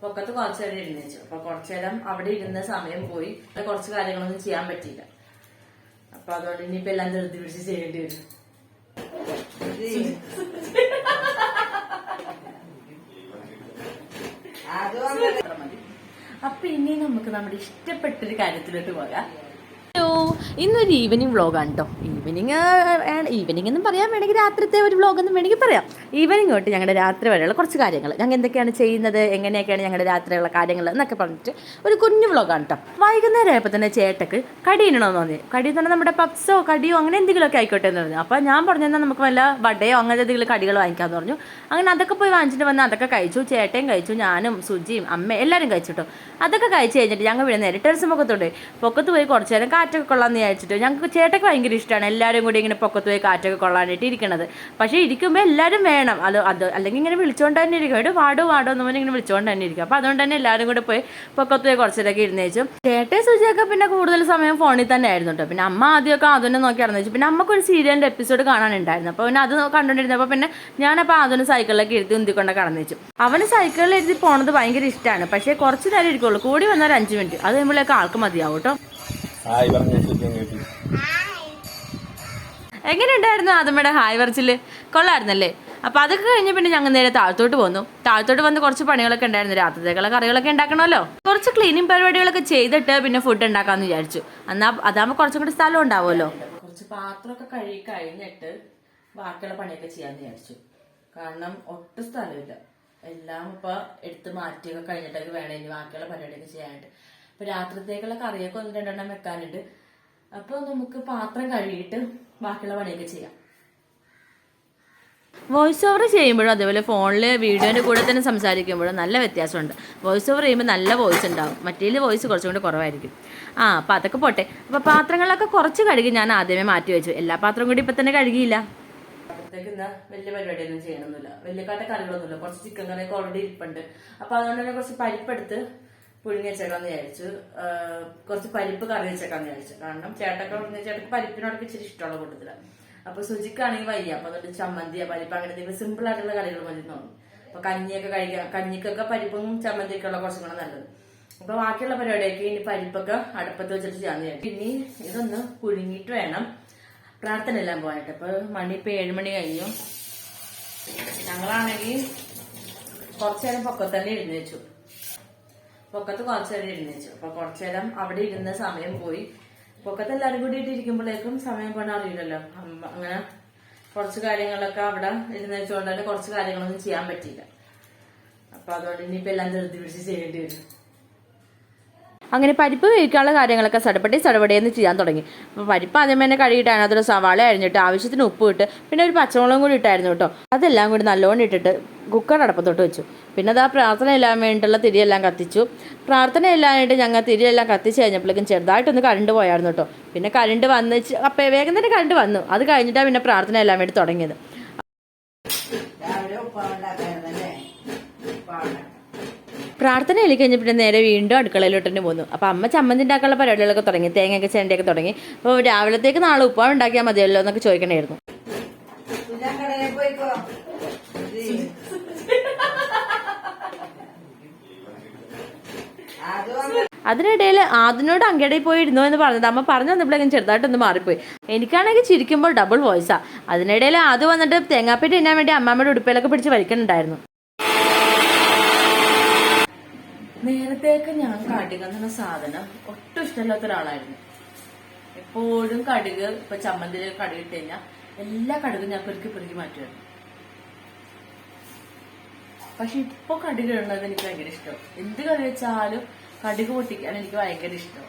പൊക്കത്ത് കുറച്ചു നേരം ഇരുന്നേച്ചു. അപ്പൊ കുറച്ചു നേരം അവിടെ ഇരുന്ന സമയം പോയി. കുറച്ച് കാര്യങ്ങളൊന്നും ചെയ്യാൻ പറ്റിയില്ല. അപ്പൊ അതുകൊണ്ട് ഇനിയിപ്പോ എല്ലാം ധൃതി പിടിച്ച് ചെയ്യേണ്ടി വരും. അപ്പൊ ഇനി നമുക്ക് നമ്മുടെ ഇഷ്ടപ്പെട്ടൊരു കാര്യത്തിലോട്ട് പോകാം. ഹലോ, ഇന്നൊരു ഈവനിങ് വ്ളോഗാണ് കേട്ടോ. ഈവനിങ് എന്നും പറയാൻ വേണമെങ്കിൽ രാത്രിത്തെ ഒരു വ്ളോഗെന്നും വേണമെങ്കിൽ പറയാം. ഈവനിങ് തൊട്ട് ഞങ്ങളുടെ രാത്രി വരെയുള്ള കുറച്ച് കാര്യങ്ങൾ, ഞങ്ങൾ എന്തൊക്കെയാണ് ചെയ്യുന്നത്, എങ്ങനെയൊക്കെയാണ് ഞങ്ങളുടെ രാത്രിയുള്ള കാര്യങ്ങൾ എന്നൊക്കെ പറഞ്ഞിട്ട് ഒരു കുഞ്ഞു വ്ളോഗാണ് കേട്ടോ. വൈകുന്നേരം ആയപ്പോൾ തന്നെ ചേട്ടക്ക് കടി ഇടണമെന്ന് തോന്നി. കടി എന്ന് പറഞ്ഞാൽ നമ്മുടെ പപ്സോ കടിയോ അങ്ങനെ എന്തെങ്കിലുമൊക്കെ ആയിക്കോട്ടെ എന്ന് പറഞ്ഞു. അപ്പോൾ ഞാൻ പറഞ്ഞു എന്നാൽ നമുക്ക് വല്ല വടയോ അങ്ങനത്തെ എന്തെങ്കിലും കടികൾ വാങ്ങിക്കാമെന്ന് പറഞ്ഞു. അങ്ങനെ അതൊക്കെ പോയി വാങ്ങിച്ചിട്ട് വന്ന് അതൊക്കെ കഴിച്ചു. ചേട്ടയും കഴിച്ചു, ഞാനും സുജിയും അമ്മയും എല്ലാവരും കഴിച്ചു കേട്ടോ. അതൊക്കെ കഴിച്ച് കഴിഞ്ഞിട്ട് ഞങ്ങൾ ഇവിടെ നേരെ ടെറസ് പൊക്കത്ത് പോയി കുറച്ച് നേരം കാറ്റൊക്കെ കൊള്ളാമെന്ന് വിചാരിച്ചിട്ട്. ഞങ്ങൾക്ക് ചേട്ടയ്ക്ക് ഭയങ്കര ഇഷ്ടമാണ് എല്ലാവരും കൂടി ഇങ്ങനെ പൊക്കത്ത് പോയി കാറ്റൊക്കെ കൊള്ളാനായിട്ട് ഇരിക്കണത്. പക്ഷേ ഇരിക്കുമ്പോൾ എല്ലാവരും വേണം. അത് അല്ലെങ്കിൽ ഇങ്ങനെ വിളിച്ചുകൊണ്ട് തന്നെ ഇരിക്കും. ഇവിടെ വാടോ എന്ന് പറഞ്ഞാൽ ഇങ്ങനെ വിളിച്ചുകൊണ്ട് തന്നെ ഇരിക്കും. അപ്പോൾ അതുകൊണ്ട് തന്നെ എല്ലാവരും കൂടെ പോയി പൊക്കത്ത് പോയി കുറച്ചേരൊക്കെ ഇരുന്നേച്ചു. ചേട്ടയും സുജിയൊക്കെ പിന്നെ കൂടുതൽ സമയം ഫോണിൽ തന്നെ ആയിരുന്നു കേട്ടോ. പിന്നെ അമ്മ ആദ്യമൊക്കെ അതിനെ നോക്കി ഇറങ്ങിച്ചു. പിന്നെ അമ്മക്കൊരു സീരിയലിൻ്റെ എപ്പിസോഡ് കാണാനുണ്ടായിരുന്നു. അപ്പോൾ പിന്നെ അത് കണ്ടുകൊണ്ടിരുന്നപ്പോൾ പിന്നെ ഞാനപ്പോൾ അതിന് സൈക്കിളിലേക്ക് ഇരുത്തി ഉന്തിക്കൊണ്ട് കടന്നിച്ചു. അവന് സൈക്കിളിൽ എഴുതി പോണത് ഭയങ്കര ഇഷ്ടമാണ്. പക്ഷേ കുറച്ച് നേരം ഇരിക്കുള്ളൂ, കൂടി വന്നാൽ 5 മിനിറ്റ്. അത് കഴിയുമ്പോഴേക്ക് ആൾക്ക് മതിയാവും കേട്ടോ. എങ്ങനെയുണ്ടായിരുന്നു ആദമ്മയുടെ ഹായ് പറച്ചില്? കൊള്ളായിരുന്നല്ലേ? അപ്പോൾ അതൊക്കെ കഴിഞ്ഞ് പിന്നെ ഞങ്ങൾ നേരെ താഴത്തോട്ട് വന്ന് കുറച്ച് പണികളൊക്കെ ഉണ്ടായിരുന്നു. രാത്രിത്തേക്കുള്ള കറികളൊക്കെ ഉണ്ടാക്കണമല്ലോ. കുറച്ച് ക്ലീനിങ് പരിപാടികളൊക്കെ ചെയ്തിട്ട് പിന്നെ ഫുഡ് ഉണ്ടാക്കാമെന്ന് വിചാരിച്ചു. അതാകുമ്പോൾ കുറച്ചും കൂടി സ്ഥലം ഉണ്ടാവുമല്ലോ. കുറച്ച് പാത്രമൊക്കെ കഴുകി കഴിഞ്ഞിട്ട് ബാക്കിയുള്ള പണിയൊക്കെ ചെയ്യാമെന്ന് വിചാരിച്ചു. കാരണം ഒട്ടും സ്ഥലമില്ല. എല്ലാം ഇപ്പോൾ എടുത്ത് മാറ്റിയൊക്കെ കഴിഞ്ഞിട്ടൊക്കെ വേണം ഇനി ബാക്കിയുള്ള പരിപാടിയൊക്കെ ചെയ്യാനായിട്ട്. അപ്പോൾ രാത്രിത്തേക്കുള്ള കറിയൊക്കെ 1-2 വെക്കാനുണ്ട്. അപ്പോൾ നമുക്ക് പാത്രം കഴുകിയിട്ട് ബാക്കിയുള്ള പണിയൊക്കെ ചെയ്യാം. വോയിസ് ഓവർ ചെയ്യുമ്പോഴും അതേപോലെ ഫോണിൽ വീഡിയോൻ്റെ കൂടെ തന്നെ സംസാരിക്കുമ്പോഴും നല്ല വ്യത്യാസമുണ്ട്. വോയിസ് ഓവർ ചെയ്യുമ്പോൾ നല്ല വോയിസ് ഉണ്ടാവും, മറ്റേതിൽ വോയിസ് കുറച്ചും കൂടി കുറവായിരിക്കും. അപ്പോൾ അതൊക്കെ പോട്ടെ. അപ്പോൾ പാത്രങ്ങളൊക്കെ കുറച്ച് കഴുകി ഞാൻ ആദ്യമേ മാറ്റി വെച്ചു. എല്ലാ പാത്രവും കൂടി ഇപ്പം തന്നെ കഴുകിയില്ല. അപ്പോഴത്തേക്ക് ഇന്ന് വലിയ പരിപാടിയൊന്നും ചെയ്യണമെന്നില്ല, വലിയ കറികളൊന്നുമില്ല. കുറച്ച് ചിക്കൻ കറിയൊക്കെ ഓൾറെഡി ഇരിപ്പുണ്ട്. അപ്പോൾ അതുകൊണ്ട് തന്നെ കുറച്ച് പരിപ്പെടുത്ത് പുഴുങ്ങി വെച്ചേക്കാന്ന് വിചാരിച്ചു. കുറച്ച് പരിപ്പ് കറി വെച്ചേക്കാന്ന് വിചാരിച്ചു. കാരണം ചേട്ടക്ക് പരിപ്പിനോടൊക്കെ ഇച്ചിരി ഇഷ്ടമുള്ള കൂട്ടത്തിലാണ്. അപ്പൊ സുജിക്കാണെങ്കിൽ വയ്യ. അപ്പൊ അതുകൊണ്ട് ചമ്മന്തിയ പരിപ്പ് അങ്ങനെ എന്തെങ്കിലും സിമ്പിൾ ആയിട്ടുള്ള കറികൾ മതി തോന്നി. അപ്പൊ കഞ്ഞിയൊക്കെ കഴിക്കാം. കഞ്ഞിക്കൊക്കെ പരിപ്പും ചമ്മന്തിയൊക്കെയുള്ള കുറച്ചും കൂടെ നല്ലത്. അപ്പൊ ബാക്കിയുള്ള പരിപാടിയൊക്കെ ഇനി പരിപ്പൊക്കെ അടുപ്പത്ത് വെച്ചിട്ട് ചെയ്യാന്ന് വിചാരിച്ചു. ഇനി ഇതൊന്ന് പുഴുങ്ങിയിട്ട് വേണം പ്രാർത്ഥന എല്ലാം പോകാനായിട്ട്. അപ്പൊ മണി ഇപ്പൊ 7 മണി കഴിഞ്ഞു. ഞങ്ങളാണെങ്കിൽ കുറച്ചേരം പൊക്കത്തന്നെ എഴുന്നേച്ചു. പൊക്കത്ത് കുറച്ചേരം എഴുന്നേച്ചു. അപ്പൊ കുറച്ചേരം അവിടെ ഇരുന്ന സമയം പോയി. പൊക്കത്ത് എല്ലാവരും കൂടിയിട്ട് ഇരിക്കുമ്പോഴേക്കും സമയം പോകാൻ അറിയില്ലല്ലോ. അങ്ങനെ കുറച്ച് കാര്യങ്ങളൊക്കെ അവിടെ ഇരുന്നേച്ചുകൊണ്ട് തന്നെ കുറച്ച് കാര്യങ്ങളൊന്നും ചെയ്യാൻ പറ്റിയില്ല. അപ്പൊ അതുകൊണ്ട് ഇനിയിപ്പോ എല്ലാം ധൃതി പിടിച്ച് ചെയ്യേണ്ടി വരും. അങ്ങനെ പരിപ്പ് വേവിക്കാനുള്ള കാര്യങ്ങളൊക്കെ സടപടേന്ന് ചെയ്യാൻ തുടങ്ങി. അപ്പോൾ പരിപ്പ് ആദ്യം തന്നെ കഴുകിയിട്ട് അതിനകത്തൊരു സവാള അരിഞ്ഞിട്ട് ആവശ്യത്തിന് ഉപ്പ് ഇട്ട് പിന്നെ ഒരു പച്ചമുളകും കൂടി ഇട്ടായിരുന്നു കേട്ടോ. അതെല്ലാം കൂടി നല്ലോണം ഇട്ടിട്ട് കുക്കർ അടുപ്പത്തോട്ട് വെച്ചു. പിന്നെ അത് പ്രാർത്ഥന എല്ലാം വേണ്ടിയിട്ടുള്ള തിരിയെല്ലാം കത്തിച്ചു. പ്രാർത്ഥന എല്ലാമായിട്ട് ഞങ്ങൾ തിരിയെല്ലാം കത്തിച്ച് കഴിഞ്ഞപ്പോഴേക്കും ചെറുതായിട്ടൊന്ന് കറണ്ട് പോയായിരുന്നു കേട്ടോ. പിന്നെ കറണ്ട് വന്ന് അപ്പം വേഗം തന്നെ കറണ്ട് വന്നു. അത് കഴിഞ്ഞിട്ടാണ് പിന്നെ പ്രാർത്ഥന എല്ലാം വേണ്ടി തുടങ്ങിയത്. പ്രാർത്ഥനയിൽ കഴിഞ്ഞ് പിന്നെ നേരെ വീണ്ടും അടുക്കളയിലോട്ട് തന്നെ പോന്നു. അപ്പോൾ അമ്മ ചമ്മന്തി ഉണ്ടാക്കാനുള്ള പരിപാടികളൊക്കെ തുടങ്ങി, തേങ്ങയൊക്കെ ചേണ്ടയൊക്കെ തുടങ്ങി. അപ്പോൾ രാവിലത്തേക്ക് നാളെ ഉപ്പാവ് ഉണ്ടാക്കിയാൽ മതിയല്ലോ എന്നൊക്കെ ചോദിക്കണമായിരുന്നു. അതിനിടയിൽ അതിനോട് അങ്കടയിൽ പോയി ഇരുന്നു എന്ന് പറഞ്ഞത് അമ്മ പറഞ്ഞു വന്നപ്പോഴേക്കും ചെറുതായിട്ടൊന്ന് മാറിപ്പോയി. എനിക്കാണെങ്കിൽ ചിരിക്കുമ്പോൾ ഡബിൾ വോയിസാ. അതിനിടയിൽ അത് വന്നിട്ട് തേങ്ങാപ്പേറ്റ് തിന്നാൻ വേണ്ടി അമ്മമ്മയുടെ ഉടുപ്പയിലൊക്കെ പിടിച്ച് വലിക്കുന്നുണ്ടായിരുന്നു. നേരത്തേക്ക് ഞാൻ കടുക് എന്ന സാധനം ഒട്ടും ഇഷ്ടമില്ലാത്ത ഒരാളായിരുന്നു. എപ്പോഴും കടുക് ഇപ്പൊ ചമ്മന്തിയിൽ കടുക് ഇട്ട് കഴിഞ്ഞാൽ എല്ലാ കടുകും ഞാൻ പെറുക്കി മാറ്റുമായിരുന്നു. പക്ഷെ ഇപ്പൊ കടുക് ഇടുന്നത് എനിക്ക് ഭയങ്കര ഇഷ്ടം. എന്ത് കറി വെച്ചാലും കടുക് പൊട്ടിക്കാൻ എനിക്ക് ഭയങ്കര ഇഷ്ടം.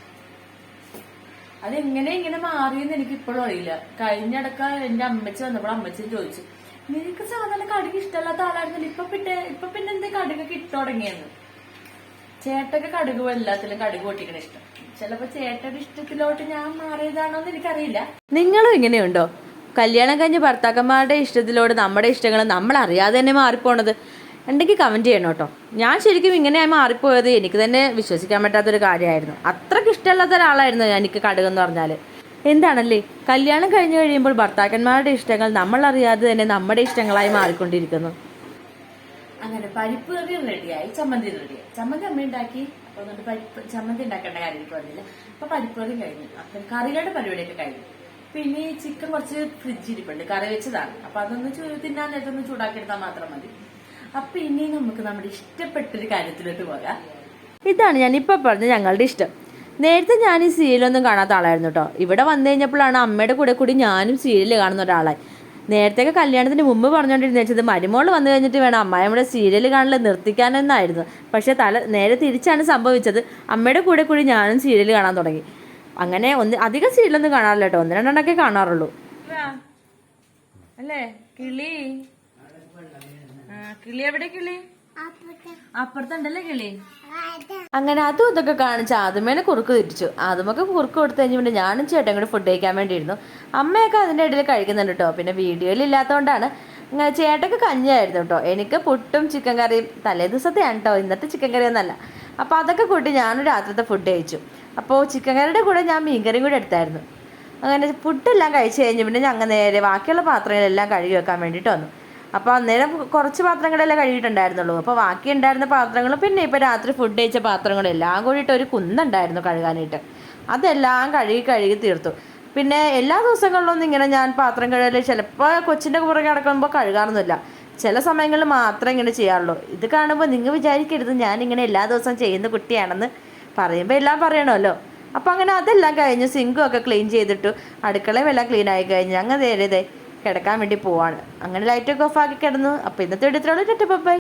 അതെങ്ങനെ ഇങ്ങനെ മാറിയെന്ന് എനിക്ക് ഇപ്പോഴും അറിയില്ല. കഴിഞ്ഞിടക്ക എന്റെ അമ്മച്ചി വന്നപ്പോൾ അമ്മച്ചി ചോദിച്ചു, നിനക്ക് സാധാരണ കടുക് ഇഷ്ടമല്ലാത്ത ആളായിരുന്നില്ല, ഇപ്പൊ പിന്നെ എന്താ കടുകൊക്കെ ഇട്ടു തുടങ്ങിയെന്ന്. ചേട്ടക്ക് കടുക് എല്ലാത്തിലും കടുക് പൊട്ടിക്കണ ഇഷ്ടം. ചിലപ്പോ ചേട്ടയുടെ ഇഷ്ടത്തിലോട്ട് ഞാൻ മാറിയതാണോന്ന് എനിക്കറിയില്ല. നിങ്ങളും ഇങ്ങനെയുണ്ടോ? കല്യാണം കഴിഞ്ഞ് ഭർത്താക്കന്മാരുടെ ഇഷ്ടത്തിലോട് നമ്മുടെ ഇഷ്ടങ്ങൾ നമ്മൾ അറിയാതെ തന്നെ മാറിപ്പോണത് ഉണ്ടെങ്കിൽ കമന്റ് ചെയ്യണം കേട്ടോ. ഞാൻ ശരിക്കും ഇങ്ങനെയായി മാറിപ്പോയത് എനിക്ക് തന്നെ വിശ്വസിക്കാൻ പറ്റാത്തൊരു കാര്യമായിരുന്നു. അത്രയ്ക്ക് ഇഷ്ടമല്ലാത്ത ഒരാളായിരുന്നു എനിക്ക് കടുകെന്ന് പറഞ്ഞാൽ. എന്താണല്ലേ, കല്യാണം കഴിഞ്ഞ് കഴിയുമ്പോൾ ഭർത്താക്കന്മാരുടെ ഇഷ്ടങ്ങൾ നമ്മൾ അറിയാതെ തന്നെ നമ്മുടെ ഇഷ്ടങ്ങളായി മാറിക്കൊണ്ടിരിക്കുന്നു. അങ്ങനെ പരിപ്പ് കറി റെഡിയായി, ചമ്മന്തി റെഡിയായി. ചമ്മന്തി അമ്മ ഉണ്ടാക്കി. അപ്പൊ എന്നിട്ട് പരിപ്പ് ചമ്മന്തി ഉണ്ടാക്കേണ്ട കാര്യത്തിൽ വന്നില്ല. അപ്പൊ പരിപ്പ് കറി കഴിഞ്ഞു. അപ്പൊ കറികളുടെ പരിപാടിയൊക്കെ കഴിഞ്ഞു. പിന്നെ ചിക്കൻ കുറച്ച് ഫ്രിഡ്ജിൽ ഇരിപ്പുണ്ട്, കറി വെച്ചതാണ്. അപ്പൊ അതൊന്ന് തിന്നാൻ നേരത്തൊന്ന് ചൂടാക്കി എടുത്താൽ മാത്രം മതി. അപ്പൊ ഇനി നമുക്ക് നമ്മുടെ ഇഷ്ടപ്പെട്ടൊരു കാര്യത്തിലോട്ട് പോകാം. ഇതാണ് ഞാനിപ്പോ പറഞ്ഞ ഞങ്ങളുടെ ഇഷ്ടം. നേരത്തെ ഞാൻ ഈ സീരിയലൊന്നും കാണാത്ത ആളായിരുന്നു കേട്ടോ. ഇവിടെ വന്നു കഴിഞ്ഞപ്പോഴാണ് അമ്മയുടെ കൂടെ കൂടി ഞാനും സീരിയൽ കാണുന്ന ഒരാളായി. നേരത്തെയൊക്കെ കല്യാണത്തിന് മുമ്പ് പറഞ്ഞുകൊണ്ടിരുന്ന വെച്ചത് മരുമോള് വന്നു കഴിഞ്ഞിട്ട് വേണം അമ്മായിയുടെ സീരിയൽ കാണൽ നിർത്തിക്കാനെന്നായിരുന്നു. പക്ഷേ നേരെ തിരിച്ചാണ് സംഭവിച്ചത്. അമ്മയുടെ കൂടെ കൂടി ഞാനും സീരിയൽ കാണാൻ തുടങ്ങി. അങ്ങനെ അധികം സീരിയലൊന്നും കാണാറില്ല കേട്ടോ, 1-2 കാണാറുള്ളൂ. അല്ലേ കിളി? കിളി എവിടെ? കിളി അപ്പുറത്തുണ്ടല്ലേ കിളി. അങ്ങനെ അതും ഇതൊക്കെ കാണിച്ച് ആദ്യമേനെ കുറുക്ക് തിരിച്ചു. ആദ്യമൊക്കെ കുറുക്ക് കൊടുത്തു കഴിഞ്ഞ് പിന്നെ ഞാനും ചേട്ടൻ കൂടെ ഫുഡ് കഴിക്കാൻ വേണ്ടിയിരുന്നു. അമ്മയൊക്കെ അതിൻ്റെ ഇടയിൽ കഴിക്കുന്നുണ്ട് കേട്ടോ. പിന്നെ വീഡിയോയിൽ ഇല്ലാത്തതുകൊണ്ടാണ്. ചേട്ടക്ക് കഞ്ഞിയായിരുന്നു കേട്ടോ. എനിക്ക് പുട്ടും ചിക്കൻ കറിയും. തലേ ദിവസത്തെയാണ് കേട്ടോ, ഇന്നത്തെ ചിക്കൻ കറി ഒന്നല്ല. അപ്പോൾ അതൊക്കെ കൂട്ടി ഞാനും രാത്രിത്തെ ഫുഡ് കഴിച്ചു. അപ്പോൾ ചിക്കൻ കറിയുടെ കൂടെ ഞാൻ മീൻകറിയും കൂടെ എടുത്തായിരുന്നു. അങ്ങനെ ഫുഡെല്ലാം കഴിച്ച് കഴിഞ്ഞ് പിന്നെ ഞങ്ങൾ നേരെ ബാക്കിയുള്ള പാത്രങ്ങളെല്ലാം കഴുകി വെക്കാൻ വേണ്ടിയിട്ട് വന്നു. അപ്പോൾ അന്നേരം കുറച്ച് പാത്രങ്ങളെല്ലാം കഴുകിയിട്ടുണ്ടായിരുന്നുള്ളൂ. അപ്പോൾ ബാക്കി ഉണ്ടായിരുന്ന പാത്രങ്ങൾ പിന്നെ ഇപ്പോൾ രാത്രി ഫുഡ് കഴിച്ച പാത്രങ്ങളെല്ലാം കൂടിയിട്ട് ഒരു കുന്നുണ്ടായിരുന്നു കഴുകാനായിട്ട്. അതെല്ലാം കഴുകി തീർത്തു. പിന്നെ എല്ലാ ദിവസങ്ങളിലൊന്നും ഇങ്ങനെ ഞാൻ പാത്രം കഴുകൽ ചിലപ്പോൾ കൊച്ചിൻ്റെ പുറകെ കിടക്കുമ്പോൾ കഴുകാറൊന്നുമില്ല. ചില സമയങ്ങളിൽ മാത്രമേ ഇങ്ങനെ ചെയ്യാറുള്ളൂ. ഇത് കാണുമ്പോൾ നിങ്ങൾ വിചാരിക്കരുത് ഞാനിങ്ങനെ എല്ലാ ദിവസവും ചെയ്യുന്ന കുട്ടിയാണെന്ന്. പറയുമ്പോൾ എല്ലാം പറയണമല്ലോ. അപ്പോൾ അങ്ങനെ അതെല്ലാം കഴിഞ്ഞ് സിങ്കും ഒക്കെ ക്ലീൻ ചെയ്തിട്ടു. അടുക്കളയും എല്ലാം ക്ലീൻ ആയി കഴിഞ്ഞ് അങ്ങനെ നേരെ കിടക്കാൻ വേണ്ടി പോവാണ്. അങ്ങനെ ലൈറ്റൊക്കെ ഓഫ് ആക്കി കിടന്നു. അപ്പോൾ ഇന്നത്തെ വീഡിയോ ഇത്രയുള്ളൂ. ബൈ.